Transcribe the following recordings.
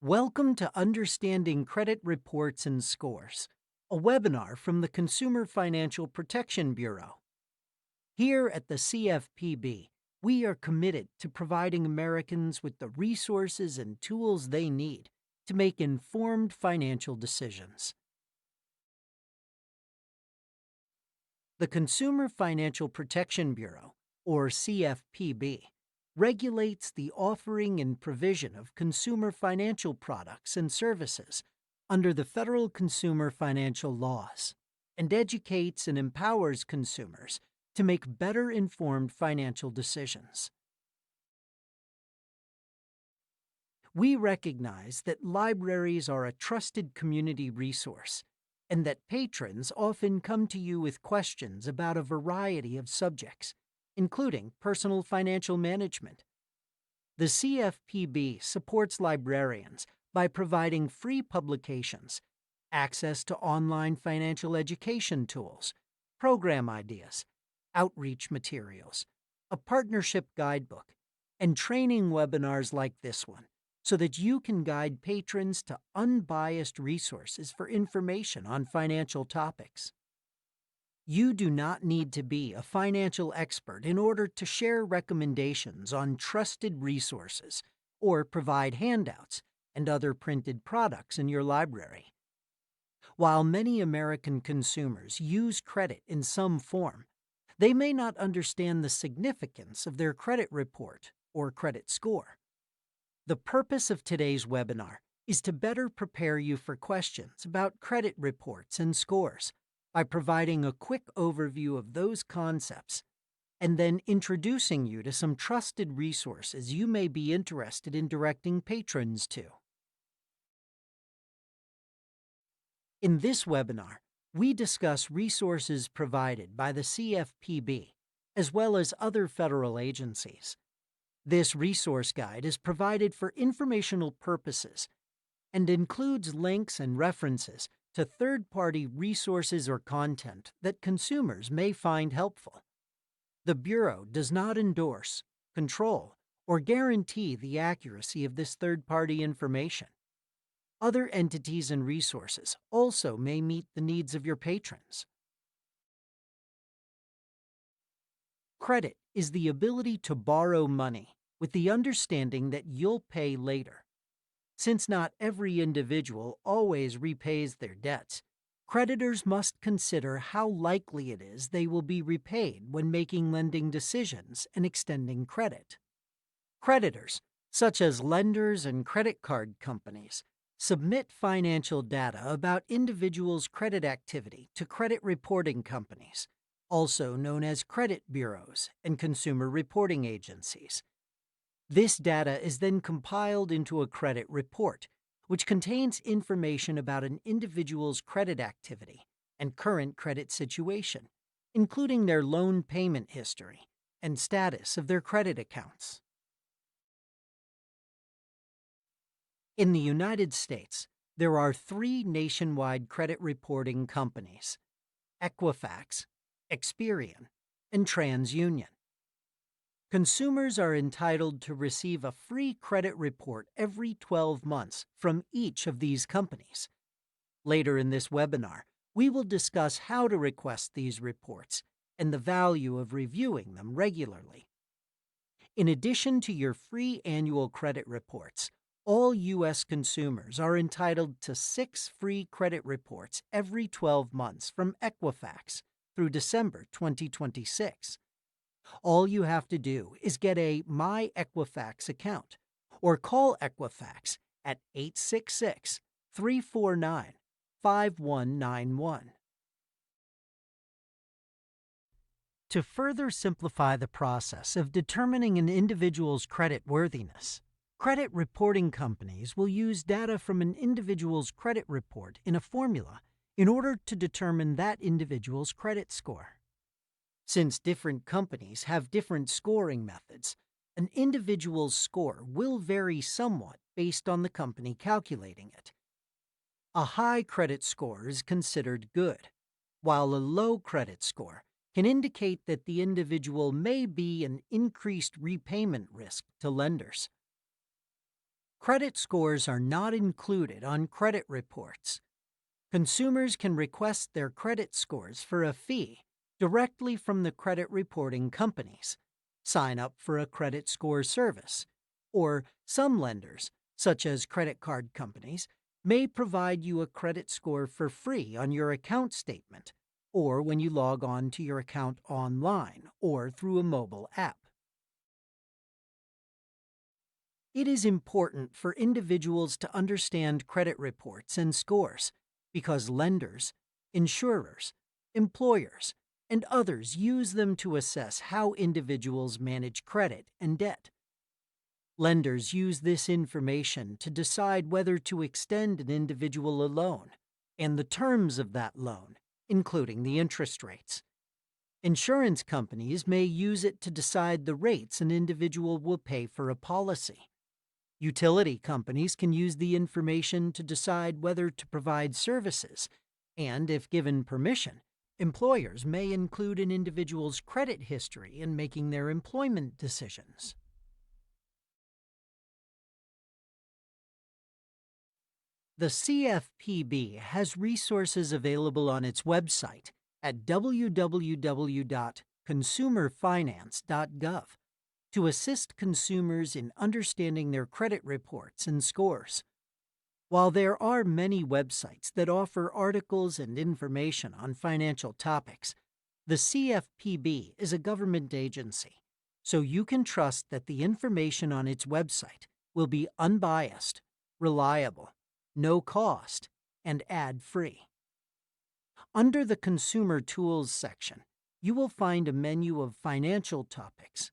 Welcome to Understanding Credit Reports and Scores, a webinar from the Consumer Financial Protection Bureau. Here at the CFPB, we are committed to providing Americans with the resources and tools they need to make informed financial decisions. The Consumer Financial Protection Bureau, or CFPB, regulates the offering and provision of consumer financial products and services under the federal consumer financial laws and educates and empowers consumers to make better informed financial decisions. We recognize that libraries are a trusted community resource and that patrons often come to you with questions about a variety of subjects, including personal financial management. The CFPB supports librarians by providing free publications, access to online financial education tools, program ideas, outreach materials, a partnership guidebook, and training webinars like this one, so that you can guide patrons to unbiased resources for information on financial topics. You do not need to be a financial expert in order to share recommendations on trusted resources or provide handouts and other printed products in your library. While many American consumers use credit in some form, they may not understand the significance of their credit report or credit score. The purpose of today's webinar is to better prepare you for questions about credit reports and scores by providing a quick overview of those concepts and then introducing you to some trusted resources you may be interested in directing patrons to. In this webinar, we discuss resources provided by the CFPB as well as other federal agencies. This resource guide is provided for informational purposes and includes links and references to third-party resources or content that consumers may find helpful. The Bureau does not endorse, control, or guarantee the accuracy of this third-party information. Other entities and resources also may meet the needs of your patrons. Credit is the ability to borrow money with the understanding that you'll pay later. Since not every individual always repays their debts, creditors must consider how likely it is they will be repaid when making lending decisions and extending credit. Creditors, such as lenders and credit card companies, submit financial data about individuals' credit activity to credit reporting companies, also known as credit bureaus and consumer reporting agencies. This data is then compiled into a credit report, which contains information about an individual's credit activity and current credit situation, including their loan payment history and status of their credit accounts. In the United States, there are 3 nationwide credit reporting companies: Equifax, Experian, and TransUnion. Consumers are entitled to receive a free credit report every 12 months from each of these companies. Later in this webinar, we will discuss how to request these reports and the value of reviewing them regularly. In addition to your free annual credit reports, all U.S. consumers are entitled to 6 free credit reports every 12 months from Equifax through December 2026. All you have to do is get a My Equifax account or call Equifax at 866-349-5191. To further simplify the process of determining an individual's credit worthiness, credit reporting companies will use data from an individual's credit report in a formula in order to determine that individual's credit score. Since different companies have different scoring methods, an individual's score will vary somewhat based on the company calculating it. A high credit score is considered good, while a low credit score can indicate that the individual may be an increased repayment risk to lenders. Credit scores are not included on credit reports. Consumers can request their credit scores for a fee directly from the credit reporting companies, sign up for a credit score service, or some lenders, such as credit card companies, may provide you a credit score for free on your account statement or when you log on to your account online or through a mobile app. It is important for individuals to understand credit reports and scores because lenders, insurers, employers, and others use them to assess how individuals manage credit and debt. Lenders use this information to decide whether to extend an individual a loan and the terms of that loan, including the interest rates. Insurance companies may use it to decide the rates an individual will pay for a policy. Utility companies can use the information to decide whether to provide services, and if given permission, employers may include an individual's credit history in making their employment decisions. The CFPB has resources available on its website at www.consumerfinance.gov to assist consumers in understanding their credit reports and scores. While there are many websites that offer articles and information on financial topics, the CFPB is a government agency, so you can trust that the information on its website will be unbiased, reliable, no cost, and ad-free. Under the Consumer Tools section, you will find a menu of financial topics.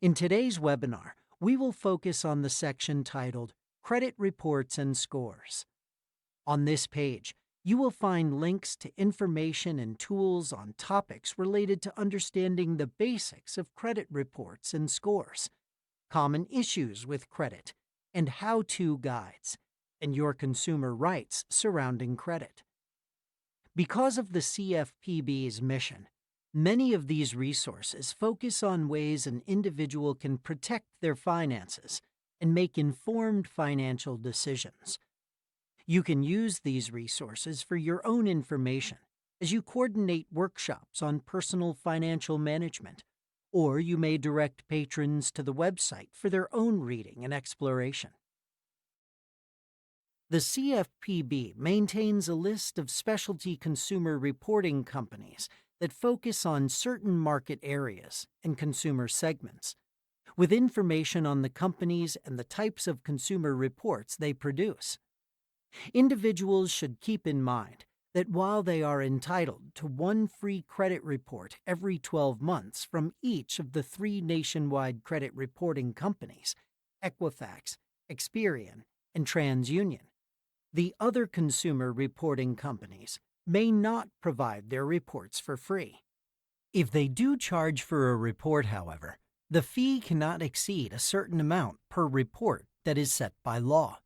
In today's webinar, we will focus on the section titled Credit Reports and Scores. On this page, you will find links to information and tools on topics related to understanding the basics of credit reports and scores, common issues with credit, and how-to guides, and your consumer rights surrounding credit. Because of the CFPB's mission, many of these resources focus on ways an individual can protect their finances and make informed financial decisions. You can use these resources for your own information as you coordinate workshops on personal financial management, or you may direct patrons to the website for their own reading and exploration. The CFPB maintains a list of specialty consumer reporting companies that focus on certain market areas and consumer segments, with information on the companies and the types of consumer reports they produce. Individuals should keep in mind that while they are entitled to one free credit report every 12 months from each of the 3 nationwide credit reporting companies, Equifax, Experian, and TransUnion, the other consumer reporting companies may not provide their reports for free. If they do charge for a report, however, the fee cannot exceed a certain amount per report that is set by law.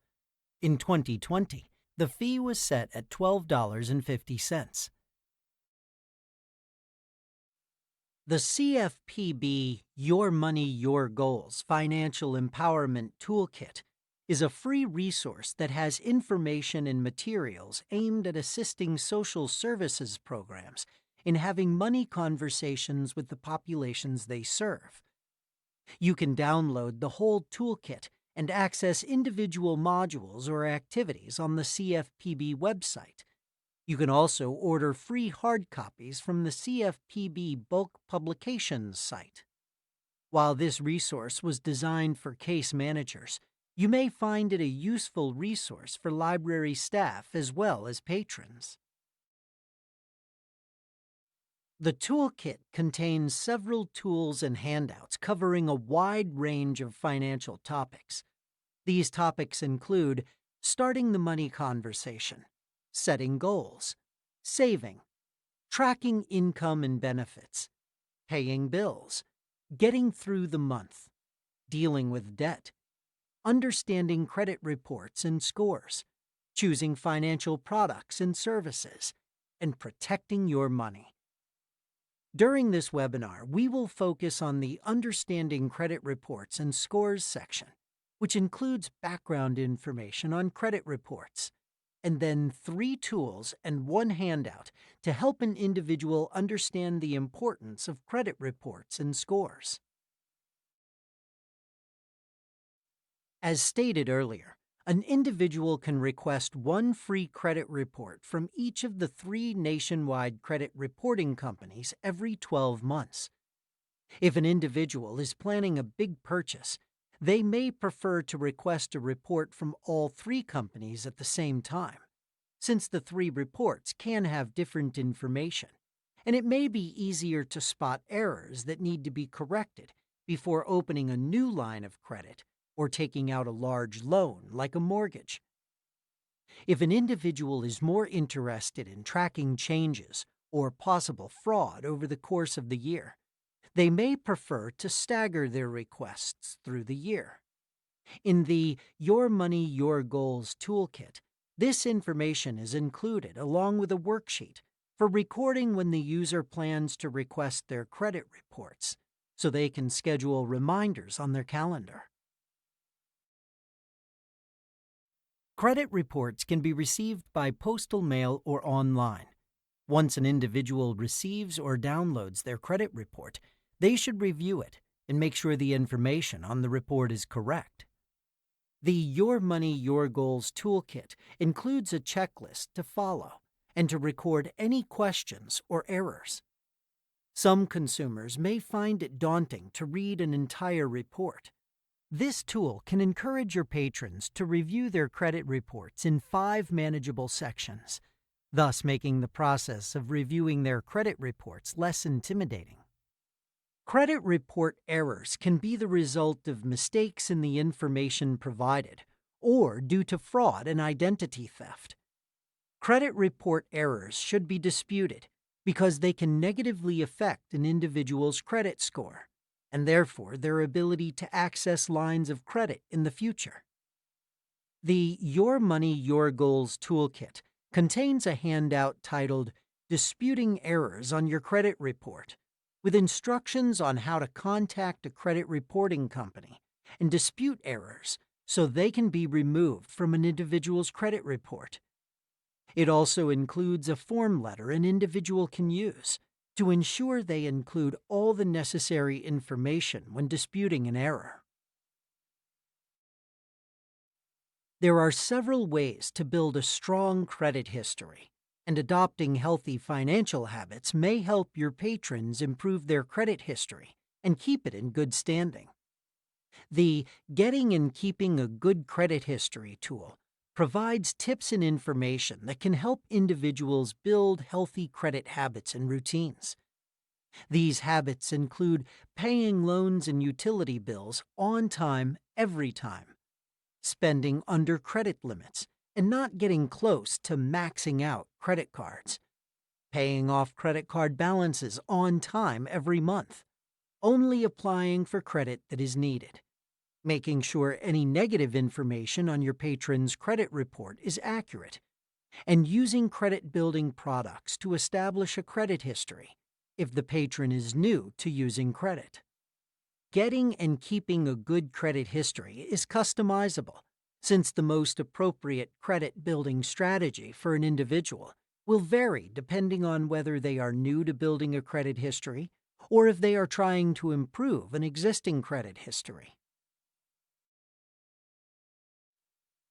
In 2020, the fee was set at $12.50. The CFPB Your Money, Your Goals Financial Empowerment Toolkit is a free resource that has information and materials aimed at assisting social services programs in having money conversations with the populations they serve. You can download the whole toolkit and access individual modules or activities on the CFPB website. You can also order free hard copies from the CFPB bulk publications site. While this resource was designed for case managers, you may find it a useful resource for library staff as well as patrons. The toolkit contains several tools and handouts covering a wide range of financial topics. These topics include starting the money conversation, setting goals, saving, tracking income and benefits, paying bills, getting through the month, dealing with debt, understanding credit reports and scores, choosing financial products and services, and protecting your money. During this webinar, we will focus on the Understanding Credit Reports and Scores section, which includes background information on credit reports, and then 3 tools and 1 handout to help an individual understand the importance of credit reports and scores. As stated earlier, an individual can request 1 free credit report from each of the 3 nationwide credit reporting companies every 12 months. If an individual is planning a big purchase, they may prefer to request a report from all 3 companies at the same time, since the 3 reports can have different information, and it may be easier to spot errors that need to be corrected before opening a new line of credit or taking out a large loan like a mortgage. If an individual is more interested in tracking changes or possible fraud over the course of the year, they may prefer to stagger their requests through the year. In the Your Money, Your Goals toolkit, this information is included along with a worksheet for recording when the user plans to request their credit reports, so they can schedule reminders on their calendar. Credit reports can be received by postal mail or online. Once an individual receives or downloads their credit report, they should review it and make sure the information on the report is correct. The Your Money, Your Goals toolkit includes a checklist to follow and to record any questions or errors. Some consumers may find it daunting to read an entire report. This tool can encourage your patrons to review their credit reports in 5 manageable sections, thus making the process of reviewing their credit reports less intimidating. Credit report errors can be the result of mistakes in the information provided or due to fraud and identity theft. Credit report errors should be disputed because they can negatively affect an individual's credit score and therefore their ability to access lines of credit in the future. The Your Money, Your Goals toolkit contains a handout titled Disputing Errors on Your Credit Report, with instructions on how to contact a credit reporting company and dispute errors so they can be removed from an individual's credit report. It also includes a form letter an individual can use to ensure they include all the necessary information when disputing an error. There are several ways to build a strong credit history, and adopting healthy financial habits may help your patrons improve their credit history and keep it in good standing. The Getting and Keeping a Good Credit History tool provides tips and information that can help individuals build healthy credit habits and routines. These habits include paying loans and utility bills on time every time, spending under credit limits and not getting close to maxing out credit cards, paying off credit card balances on time every month, only applying for credit that is needed, making sure any negative information on your patron's credit report is accurate, and using credit-building products to establish a credit history if the patron is new to using credit. Getting and keeping a good credit history is customizable, since the most appropriate credit-building strategy for an individual will vary depending on whether they are new to building a credit history or if they are trying to improve an existing credit history.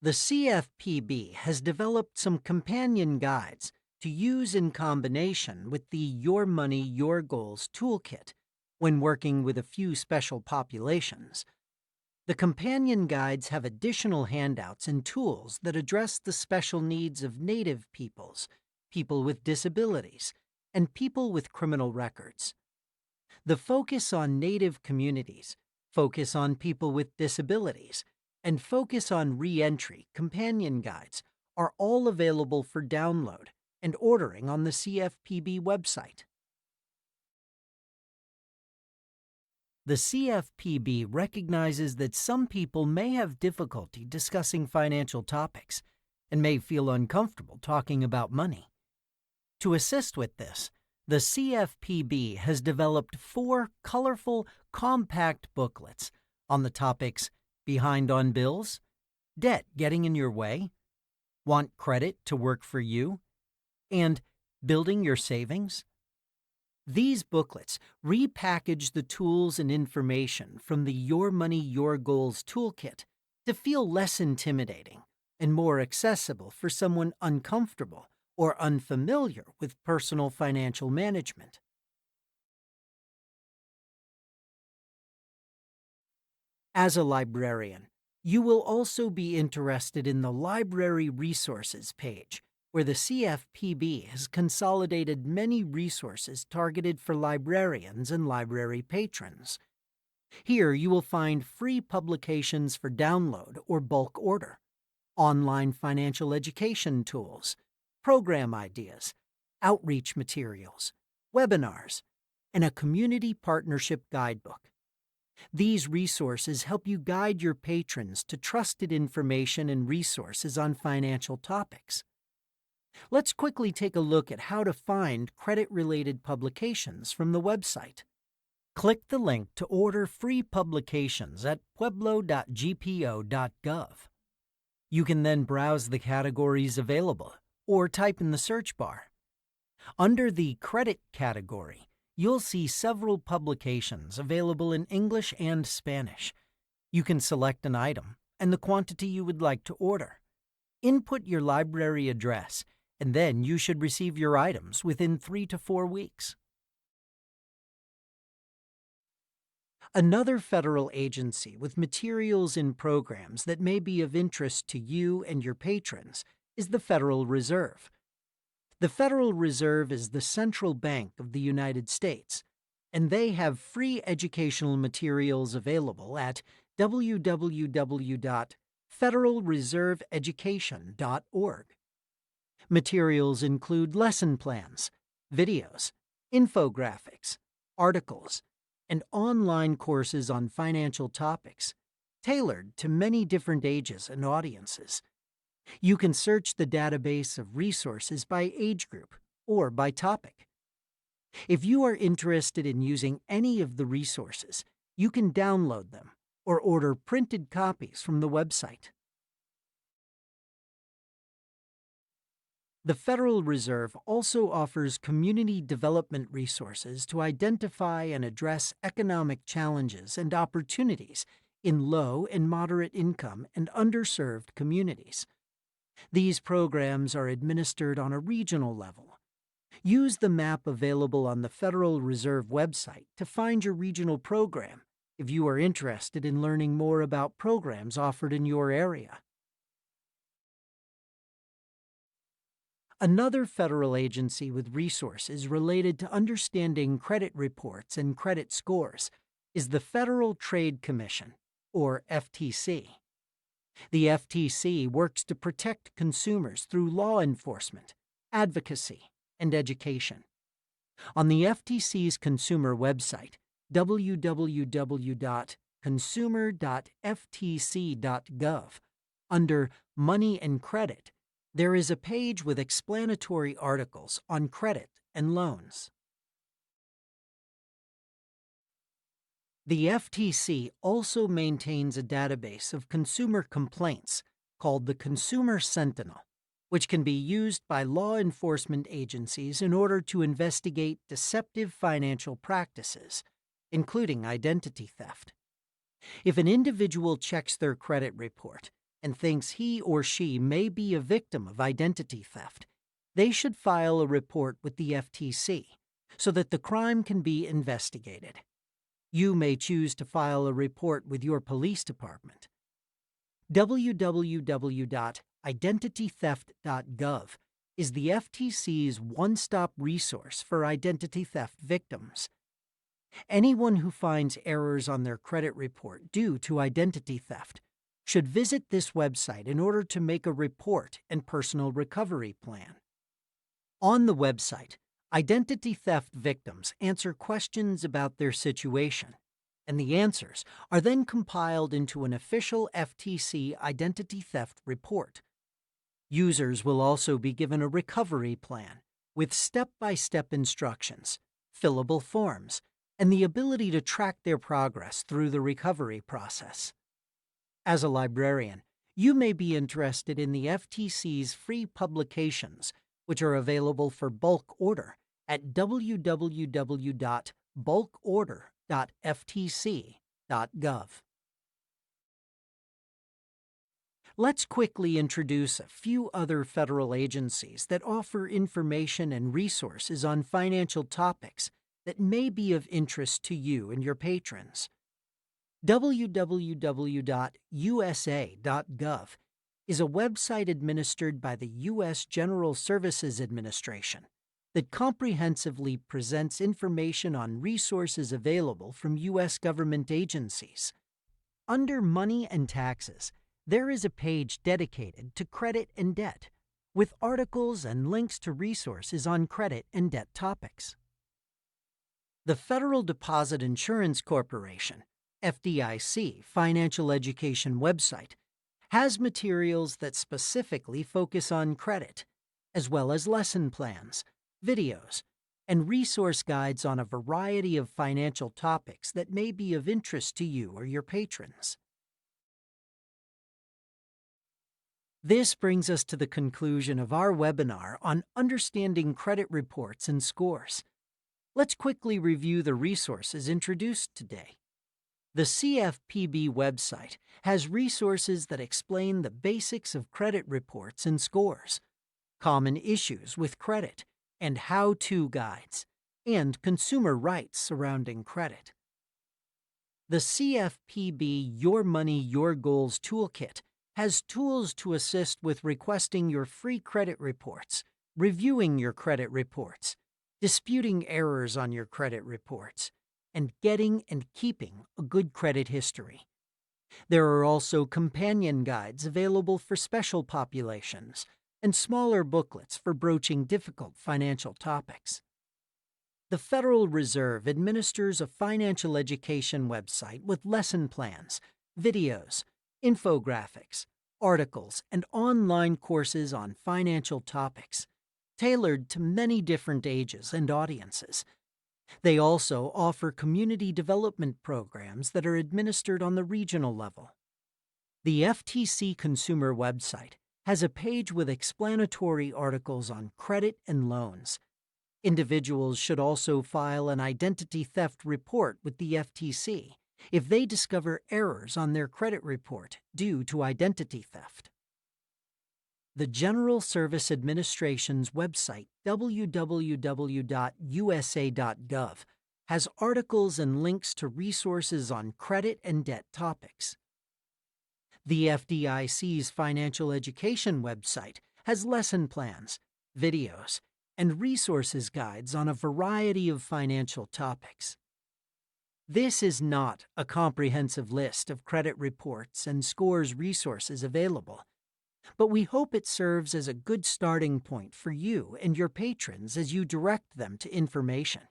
The CFPB has developed some companion guides to use in combination with the Your Money, Your Goals toolkit when working with a few special populations. The companion guides have additional handouts and tools that address the special needs of Native peoples, people with disabilities, and people with criminal records. The Focus on Native Communities, Focus on People with Disabilities, and Focus on Re-Entry companion guides are all available for download and ordering on the CFPB website. The CFPB recognizes that some people may have difficulty discussing financial topics and may feel uncomfortable talking about money. To assist with this, the CFPB has developed 4 colorful, compact booklets on the topics Behind on bills? Debt getting in your way? Want credit to work for you? And building your savings? These booklets repackage the tools and information from the Your Money, Your Goals toolkit to feel less intimidating and more accessible for someone uncomfortable or unfamiliar with personal financial management. As a librarian, you will also be interested in the Library Resources page, where the CFPB has consolidated many resources targeted for librarians and library patrons. Here you will find free publications for download or bulk order, online financial education tools, program ideas, outreach materials, webinars, and a community partnership guidebook. These resources help you guide your patrons to trusted information and resources on financial topics. Let's quickly take a look at how to find credit-related publications from the website. Click the link to order free publications at pueblo.gpo.gov. You can then browse the categories available or type in the search bar. Under the Credit category, you'll see several publications available in English and Spanish. You can select an item and the quantity you would like to order. Input your library address, and then you should receive your items within 3 to 4 weeks. Another federal agency with materials and programs that may be of interest to you and your patrons is the Federal Reserve. The Federal Reserve is the central bank of the United States, and they have free educational materials available at www.federalreserveeducation.org. Materials include lesson plans, videos, infographics, articles, and online courses on financial topics, tailored to many different ages and audiences. You can search the database of resources by age group or by topic. If you are interested in using any of the resources, you can download them or order printed copies from the website. The Federal Reserve also offers community development resources to identify and address economic challenges and opportunities in low and moderate income and underserved communities. These programs are administered on a regional level. Use the map available on the Federal Reserve website to find your regional program if you are interested in learning more about programs offered in your area. Another federal agency with resources related to understanding credit reports and credit scores is the Federal Trade Commission, or FTC. The FTC works to protect consumers through law enforcement, advocacy, and education. On the FTC's consumer website, www.consumer.ftc.gov, under Money and Credit, there is a page with explanatory articles on credit and loans. The FTC also maintains a database of consumer complaints called the Consumer Sentinel, which can be used by law enforcement agencies in order to investigate deceptive financial practices, including identity theft. If an individual checks their credit report and thinks he or she may be a victim of identity theft, they should file a report with the FTC so that the crime can be investigated. You may choose to file a report with your police department. www.identitytheft.gov is the FTC's one-stop resource for identity theft victims. Anyone who finds errors on their credit report due to identity theft should visit this website in order to make a report and personal recovery plan. On the website, identity theft victims answer questions about their situation, and the answers are then compiled into an official FTC identity theft report. Users will also be given a recovery plan with step-by-step instructions, fillable forms, and the ability to track their progress through the recovery process. As a librarian, you may be interested in the FTC's free publications, which are available for bulk order at www.bulkorder.ftc.gov. Let's quickly introduce a few other federal agencies that offer information and resources on financial topics that may be of interest to you and your patrons. www.usa.gov is a website administered by the U.S. General Services Administration that comprehensively presents information on resources available from U.S. government agencies. Under Money and Taxes, there is a page dedicated to credit and debt, with articles and links to resources on credit and debt topics. The Federal Deposit Insurance Corporation, FDIC, financial education website has materials that specifically focus on credit, as well as lesson plans, videos, and resource guides on a variety of financial topics that may be of interest to you or your patrons. This brings us to the conclusion of our webinar on understanding credit reports and scores. Let's quickly review the resources introduced today. The CFPB website has resources that explain the basics of credit reports and scores, common issues with credit, and how-to guides, and consumer rights surrounding credit. The CFPB Your Money, Your Goals Toolkit has tools to assist with requesting your free credit reports, reviewing your credit reports, disputing errors on your credit reports, and getting and keeping a good credit history. There are also companion guides available for special populations and smaller booklets for broaching difficult financial topics. The Federal Reserve administers a financial education website with lesson plans, videos, infographics, articles, and online courses on financial topics, tailored to many different ages and audiences. They also offer community development programs that are administered on the regional level. The FTC Consumer website has a page with explanatory articles on credit and loans. Individuals should also file an identity theft report with the FTC if they discover errors on their credit report due to identity theft. The General Service Administration's website, www.usa.gov, has articles and links to resources on credit and debt topics. The FDIC's financial education website has lesson plans, videos, and resources guides on a variety of financial topics. This is not a comprehensive list of credit reports and scores resources available, but we hope it serves as a good starting point for you and your patrons as you direct them to information.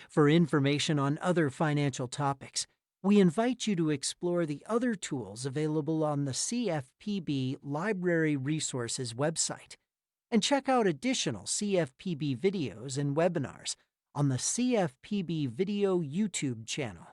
For information on other financial topics, we invite you to explore the other tools available on the CFPB Library Resources website and check out additional CFPB videos and webinars on the CFPB Video YouTube channel.